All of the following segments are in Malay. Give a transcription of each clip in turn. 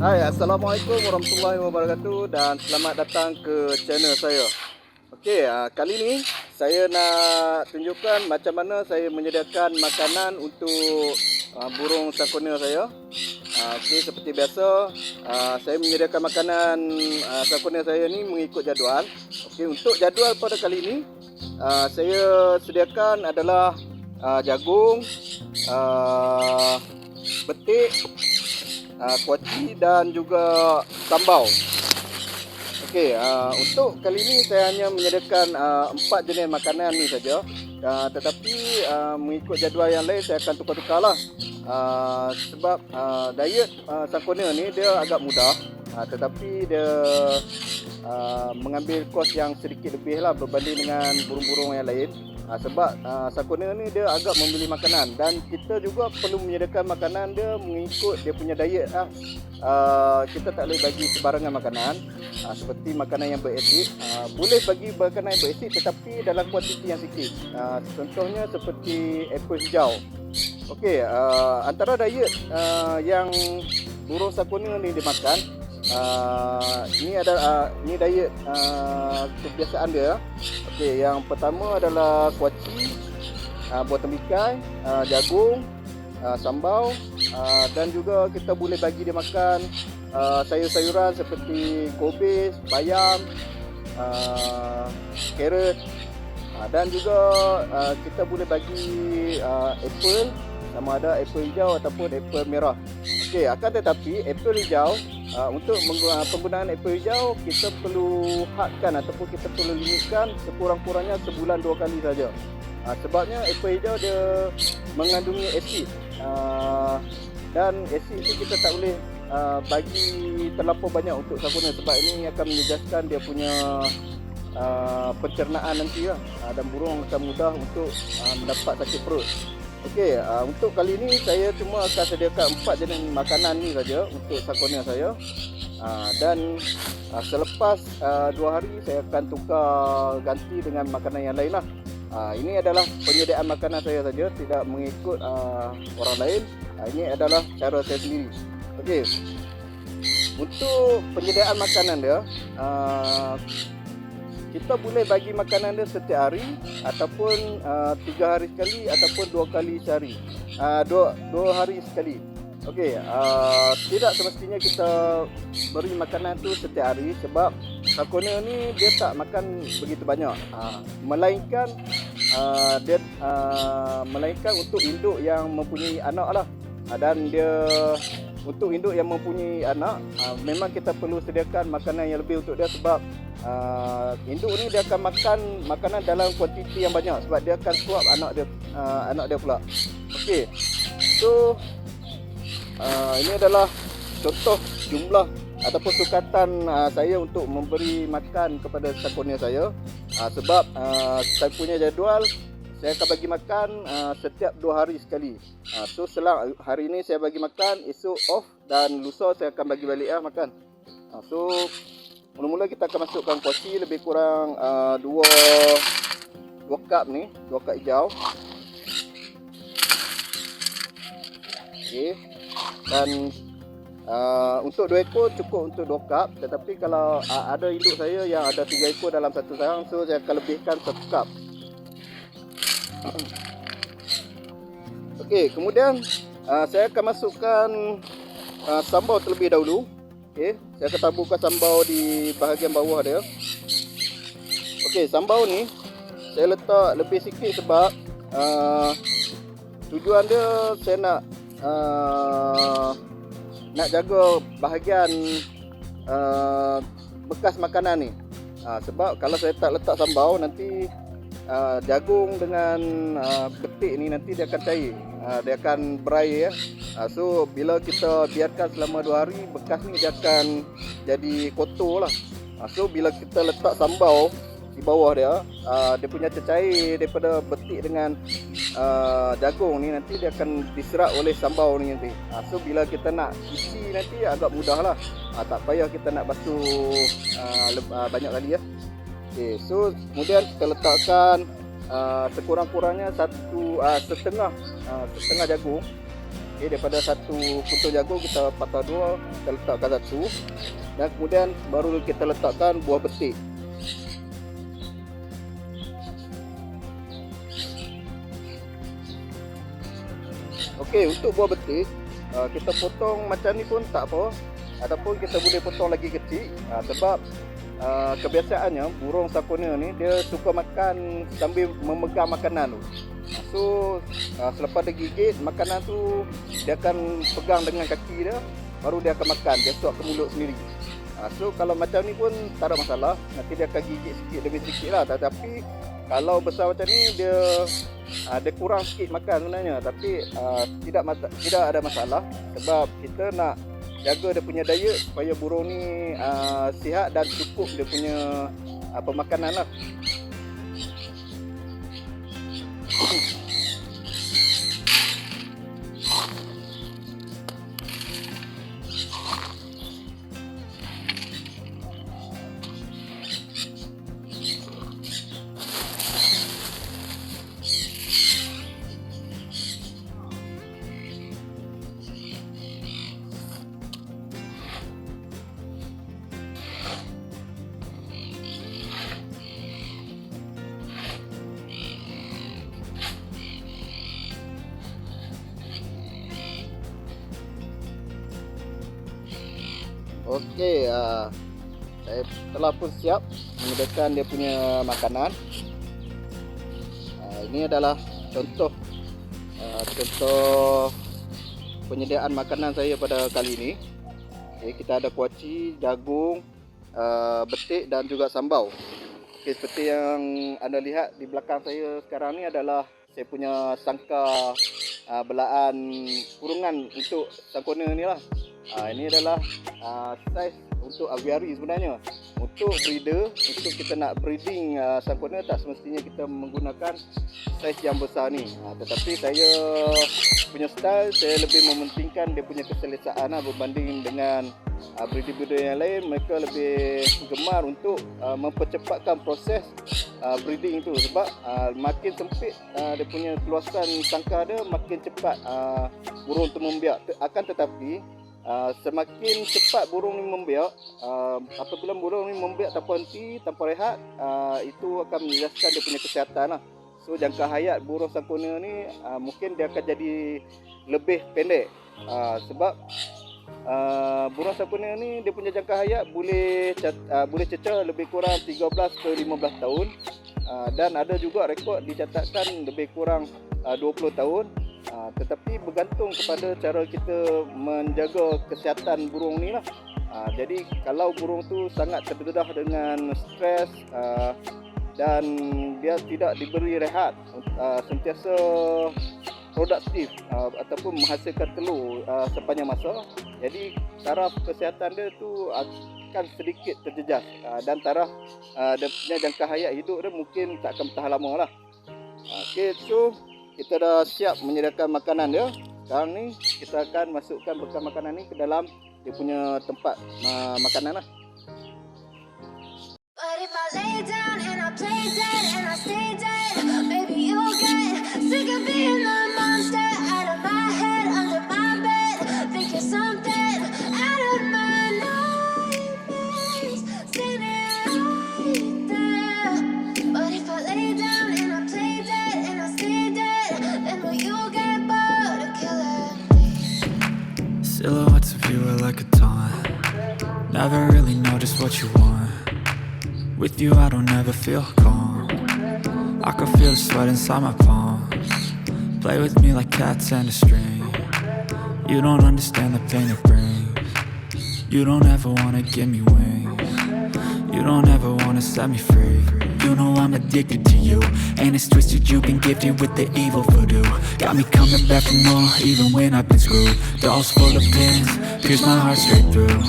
Hai, Assalamualaikum warahmatullahi wabarakatuh dan selamat datang ke channel saya. Okey, kali ni saya nak tunjukkan macam mana saya menyediakan makanan untuk burung sakonia saya. Okey, seperti biasa, saya menyediakan makanan sakonia saya ni mengikut jadual. Okey, untuk jadual pada kali ini saya sediakan adalah jagung, betik, kuaci dan juga sambal. Okey, untuk kali ini saya hanya menyediakan 4 jenis makanan ni saja. Tetapi mengikut jadual yang lain saya akan tukar-tukarlah. Sebab diet sakonia ni dia agak mudah, tetapi dia mengambil kos yang sedikit lebih lah berbanding dengan burung-burung yang lain. Sebab sakonia ni dia agak membeli makanan dan kita juga perlu menyediakan makanan dia mengikut dia punya diet lah. Kita tak boleh bagi sebarangan makanan, seperti makanan yang berasid. Boleh bagi makanan yang berasid tetapi dalam kuantiti yang sikit. Contohnya seperti apple hijau. Okey, antara diet yang burung sakonia ni dimakan, ini diet kebiasaan dia. Okey, yang pertama adalah kuaci, buah tembikai, jagung, sambal, dan juga kita boleh bagi dia makan sayur-sayuran seperti kobis, bayam, carrot, dan juga kita boleh bagi apple, sama ada apple hijau ataupun apple merah. Okey, akan tetapi apple hijau, untuk penggunaan apple hijau kita perlu hadkan ataupun kita perlu limitkan sekurang-kurangnya sebulan 2 kali saja. Sebabnya apple hijau dia mengandungi asid, dan asid itu kita tak boleh bagi terlampau banyak untuk sakonia sebab ini akan menjejaskan dia punya pencernaan nanti lah, dan burung akan mudah untuk mendapat sakit perut. Okey, untuk kali ini saya cuma akan sediakan 4 jenis makanan ni saja untuk sakonia saya. Dan selepas 2 hari saya akan tukar ganti dengan makanan yang lain lah. Ini adalah penyediaan makanan saya saja, tidak mengikut orang lain. Ini adalah cara saya sendiri. Okey, untuk penyediaan makanan dia, kita boleh bagi makanan dia setiap hari ataupun 3 hari sekali ataupun 2 kali sehari, 2 hari sekali. Okey, tidak semestinya kita beri makanan tu setiap hari sebab sakonia ni dia tak makan begitu banyak, melainkan melainkan untuk induk yang mempunyai anak lah. Dan dia untuk induk yang mempunyai anak, memang kita perlu sediakan makanan yang lebih untuk dia sebab induk ni dia akan makan makanan dalam kuantiti yang banyak sebab dia akan suap anak dia pula. Okey, so ini adalah contoh jumlah ataupun sukatan saya untuk memberi makan kepada sakonia saya. Sebab saya punya jadual, saya akan bagi makan setiap 2 hari sekali. So selang hari ini saya bagi makan, esok off, dan lusa saya akan bagi balik makan. So mula-mula kita akan masukkan kuaci lebih kurang 2 cup ni, 2 cup hijau. Okey. Dan untuk 2 ekor cukup untuk 2 cup, tetapi kalau ada induk saya yang ada 3 ekor dalam satu sarang, so saya akan lebihkan 1 cup. Okey, kemudian saya akan masukkan sambal terlebih dahulu. Okey, saya akan taburkan sambal di bahagian bawah dia. Okey, sambal ni saya letak lebih sikit sebab tujuan dia saya nak jaga bahagian bekas makanan ni. Sebab kalau saya tak letak sambal, nanti jagung dengan betik ni nanti dia akan cair, dia akan berair ya. So bila kita biarkan selama 2 hari, bekas ni dia akan jadi kotor lah. So bila kita letak sambal di bawah dia, dia punya cecair daripada betik dengan jagung ni nanti dia akan diserap oleh sambal ni nanti. So bila kita nak isi nanti agak mudah lah, tak payah kita nak basuh banyak kali ya. Okay, so kemudian kita letakkan sekurang-kurangnya setengah jagung. Okay, daripada satu puntung jagung kita patah dua, kita letakkan satu, dan kemudian baru kita letakkan buah betik. Okey, untuk buah betik kita potong macam ni pun tak apa, ataupun kita boleh potong lagi kecil sebab kebiasaannya burung sakuna ni dia suka makan sambil memegang makanan tu. So selepas dia gigit makanan tu, dia akan pegang dengan kaki dia, baru dia akan makan, dia suap ke mulut sendiri. So kalau macam ni pun tak ada masalah, nanti dia akan gigit sikit demi sikit lah. Tetapi kalau besar macam ni dia kurang sikit makan sebenarnya, tapi tidak ada masalah sebab kita nak jaga dia punya diet supaya burung ni sihat dan cukup dia punya pemakanan lah. Okey, saya telah pun siap menyediakan dia punya makanan. Ini adalah contoh penyediaan makanan saya pada kali ini. Okay, kita ada kuaci, jagung, betik dan juga sambal. Okay, seperti yang anda lihat di belakang saya sekarang ni adalah saya punya sangkar belaan kurungan untuk sakuna ni lah. Ini adalah saiz untuk aviary sebenarnya. Untuk breeder, untuk kita nak breeding sakuna tak semestinya kita menggunakan saiz yang besar ni. Tetapi saya punya style, saya lebih mementingkan dia punya keselesaan berbanding dengan breeder-breeder yang lain. Mereka lebih gemar untuk mempercepatkan proses breeding itu sebab makin sempit dia punya keluasan sangkar dia, makin cepat burung itu membiak. Akan tetapi semakin cepat burung ni membiak, apabila burung ni membiak tanpa henti, tanpa rehat, itu akan menjelaskan dia punya kesihatan lah. So jangka hayat burung sakuna ni mungkin dia akan jadi lebih pendek sebab burung sakuna ni dia punya jangka hayat boleh cecah lebih kurang 13 ke 15 tahun, dan ada juga rekod dicatatkan lebih kurang 20 tahun. Tetapi bergantung kepada cara kita menjaga kesihatan burung ni lah. Jadi kalau burung tu sangat terdedah dengan stres dan dia tidak diberi rehat, sentiasa produktif ataupun menghasilkan telur sepanjang masa, jadi taraf kesihatan dia tu akan sedikit terjejas, dan taraf dia punya jangka hayat hidup dia mungkin tak akan bertahan lama lah. Okay, so kita dah siap menyediakan makanan dia. Sekarang ni kita akan masukkan bekal makanan ni ke dalam dia punya tempat makanan lah. But if I lay down and I play dead and I stay dead, maybe you'll get sick of being the monster out of my head, under my bed, thinking something out of my nightmares, standing right there. But if I lay down and I play dead and I stay dead, then will you get bored of killing me? Silhouettes of you are like a taunt, never really know just what you want. With you I don't ever feel calm, I can feel the sweat inside my palms. Play with me like cats and a string, you don't understand the pain it brings. You don't ever wanna give me wings, you don't ever wanna set me free. You know I'm addicted to you, and it's twisted, you've been gifted with the evil voodoo. Got me coming back for more, even when I've been screwed. Dolls full of pins, pierce my heart straight through.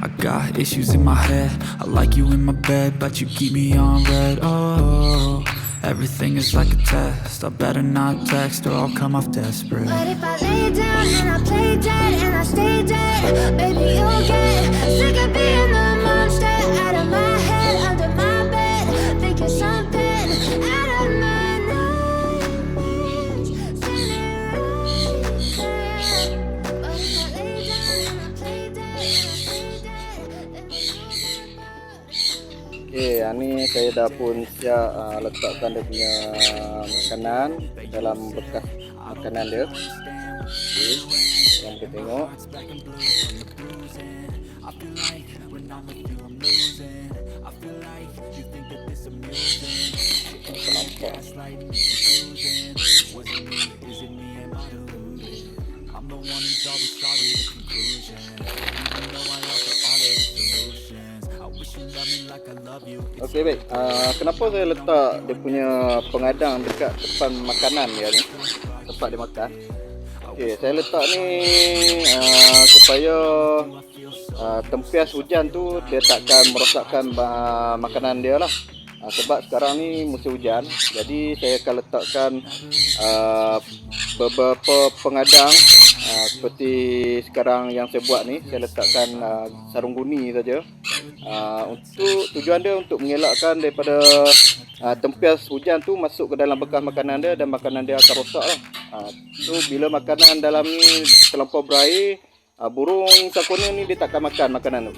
I got issues in my head, I like you in my bed, but you keep me on red. Oh, everything is like a test, I better not text or I'll come off desperate. But if I lay down and I play dead and I stay dead, baby you'll get sick of being the monster out of my head, under my bed, thinking something out of my nightmares, standing right saya dah pun siap letakkan dia punya makanan dalam bekas makanan dia. Okay. Yang kita tengok. Nampak. Okey, baik. Kenapa saya letak dia punya pengadang dekat depan makanan dia ni, tempat dia makan? Okey, saya letak ni supaya tempias hujan tu dia takkan merosakkan makanan dia lah. Sebab sekarang ni musim hujan, jadi saya akan letakkan beberapa pengadang seperti sekarang yang saya buat ni. Saya letakkan sarung guni saja. Untuk tujuan dia untuk mengelakkan daripada tempias hujan tu masuk ke dalam bekas makanan dia dan makanan dia akan rosak lah. So bila makanan dalam ni terlampau berair, burung sangkuniang ni dia takkan makan makanan tu.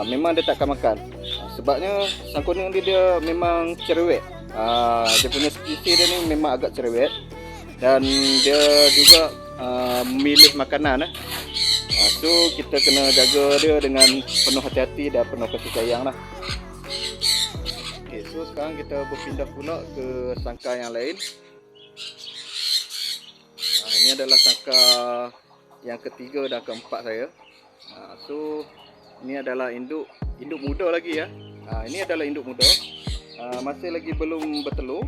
Memang dia takkan makan. Sebabnya sangkuniang dia memang cerewet. Dia punya spesies dia ni memang agak cerewet. Dan dia juga memilih makanan. So kita kena jaga dia dengan penuh hati-hati dan penuh kasih sayang lah. Okay, so sekarang kita berpindah pula ke sangkar yang lain. Ini adalah sangkar yang ketiga dan keempat saya. So ini adalah induk muda lagi ya. Ini adalah induk muda. Masih lagi belum bertelur.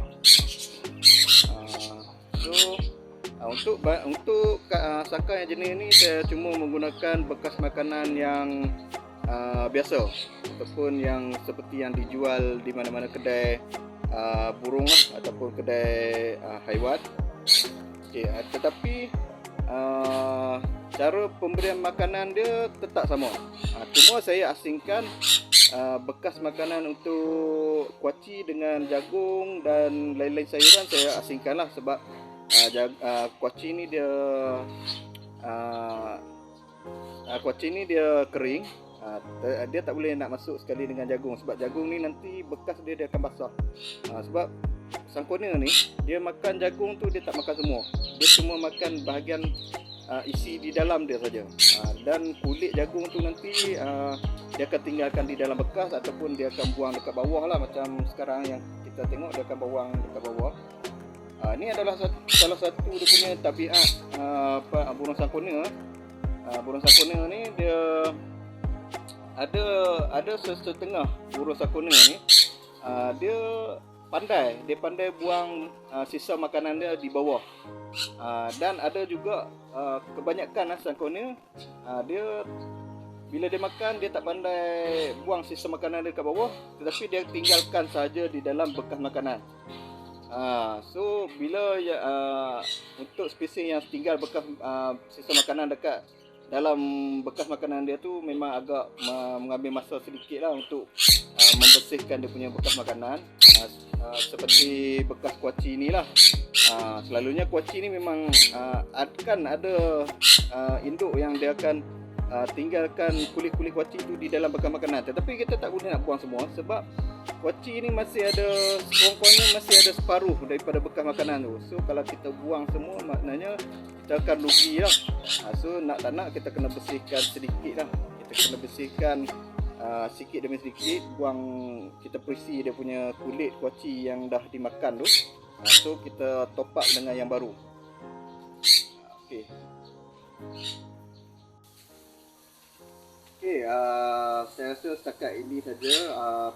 Untuk sangkar yang jenis ni saya cuma menggunakan bekas makanan yang biasa ataupun yang seperti yang dijual di mana-mana kedai burung lah, ataupun kedai haiwan. Okay, tetapi cara pemberian makanan dia tetap sama. Cuma saya asingkan bekas makanan untuk kuaci dengan jagung dan lain-lain sayuran saya asingkan lah. Sebab kuaci ni dia kering. Dia tak boleh nak masuk sekali dengan jagung. Sebab jagung ni nanti bekas dia akan basah. Sebab sangkuniang ni dia makan jagung tu, dia tak makan semua. Dia cuma makan bahagian isi di dalam dia saja. Dan kulit jagung tu nanti dia akan tinggalkan di dalam bekas ataupun dia akan buang dekat bawah lah. Macam sekarang yang kita tengok, dia akan buang dekat bawah. Ini adalah salah satu dia punya tabiat burung sangkuniang. Burung sangkuniang ni dia ada setengah burung sangkuniang ni dia pandai buang sisa makanan dia di bawah. Dan ada juga kebanyakan sangkuniang dia bila dia makan dia tak pandai buang sisa makanan dia kat bawah, tetapi dia tinggalkan saja di dalam bekas makanan. So bila untuk spesies yang tinggal bekas sisa makanan dekat dalam bekas makanan dia tu memang agak mengambil masa sedikit lah untuk membersihkan dia punya bekas makanan. Seperti bekas kuaci ni lah. Selalunya kuaci ni memang akan ada induk yang dia akan tinggalkan kulit-kulit kuaci tu di dalam bekas makanan. Tetapi kita tak boleh nak buang semua sebab kuaci ni masih ada, sekurang-kurangnya masih ada separuh daripada bekas makanan tu. So kalau kita buang semua maknanya kita akan rugi lah. So nak tak nak kita kena bersihkan sedikit lah. Kita kena bersihkan sikit demi sedikit, buang, kita perisi dia punya kulit kuaci yang dah dimakan tu. So kita top up dengan yang baru. Okay. Okay, saya rasa setakat ini saja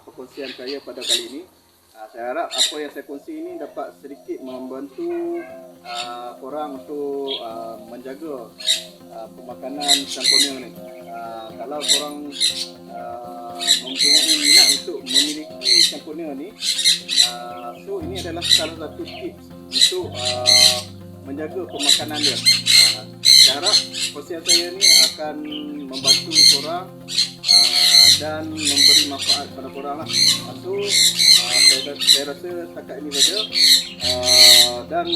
perkongsian saya pada kali ini. Saya harap apa yang saya kongsi ini dapat sedikit membantu korang untuk menjaga pemakanan sangkuniang ni. Kalau korang mempunyai minat untuk memiliki sangkuniang ni, so ini adalah salah satu tips untuk menjaga pemakanan dia. Saya harap kongsian saya ni akan membantu korang dan memberi manfaat pada korang lah. So saya rasa setakat ini saja, dan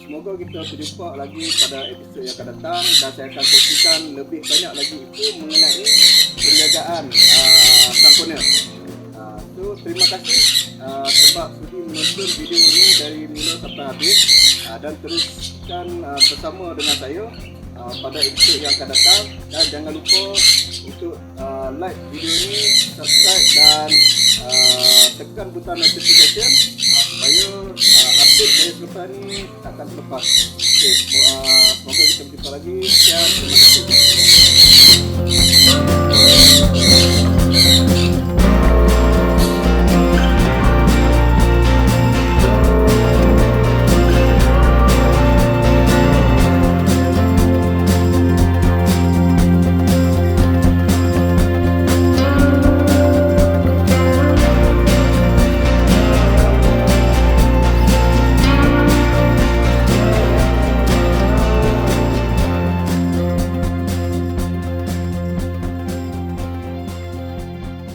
semoga kita berjumpa lagi pada episod yang akan datang, dan saya akan kongsikan lebih banyak lagi itu mengenai penjagaan sangkuniang. So terima kasih. sebab sudi menonton video ini dari mula sampai habis, dan teruskan bersama dengan saya pada episod yang akan datang. Dan jangan lupa untuk like video ini, subscribe dan tekan butang notification supaya update saya selepas ni takkan terlepas. Okay, semoga kita berjumpa lagi. Sekian, terima kasih.